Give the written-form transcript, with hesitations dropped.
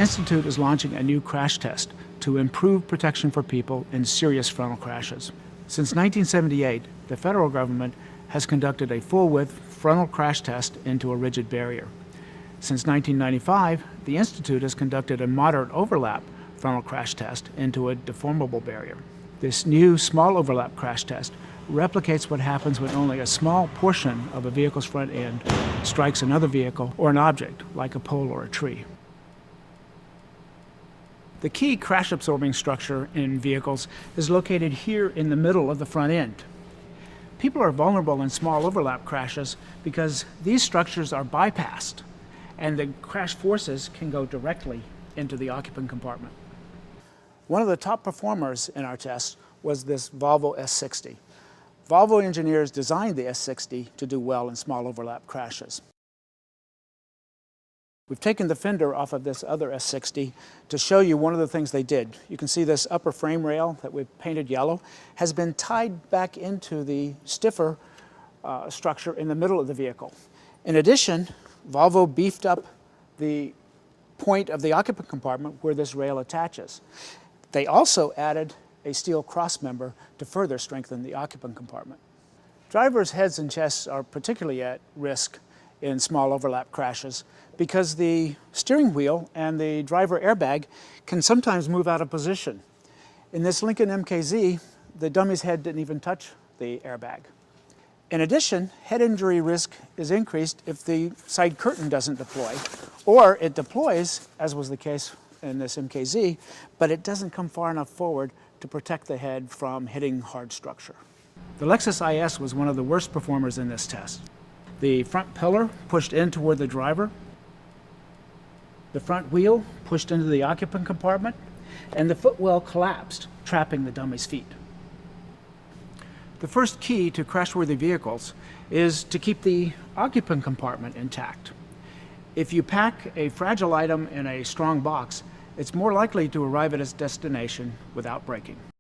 Institute is launching a new crash test to improve protection for people in serious frontal crashes. Since 1978, the federal government has conducted a full-width frontal crash test into a rigid barrier. Since 1995, the Institute has conducted a moderate overlap frontal crash test into a deformable barrier. This new small overlap crash test replicates what happens when only a small portion of a vehicle's front end strikes another vehicle or an object, like a pole or a tree. The key crash-absorbing structure in vehicles is located here in the middle of the front end. People are vulnerable in small overlap crashes because these structures are bypassed, and the crash forces can go directly into the occupant compartment. One of the top performers in our test was this Volvo S60. Volvo engineers designed the S60 to do well in small overlap crashes. We've taken the fender off of this other S60 to show you one of the things they did. You can see this upper frame rail that we've painted yellow has been tied back into the stiffer structure in the middle of the vehicle. In addition, Volvo beefed up the point of the occupant compartment where this rail attaches. They also added a steel cross member to further strengthen the occupant compartment. Drivers' heads and chests are particularly at risk in small overlap crashes because the steering wheel and the driver airbag can sometimes move out of position. In this Lincoln MKZ, the dummy's head didn't even touch the airbag. In addition, head injury risk is increased if the side curtain doesn't deploy, or it deploys, as was the case in this MKZ, but it doesn't come far enough forward to protect the head from hitting hard structure. The Lexus IS was one of the worst performers in this test. The front pillar pushed in toward the driver, the front wheel pushed into the occupant compartment, and the footwell collapsed, trapping the dummy's feet. The first key to crashworthy vehicles is to keep the occupant compartment intact. If you pack a fragile item in a strong box, it's more likely to arrive at its destination without breaking.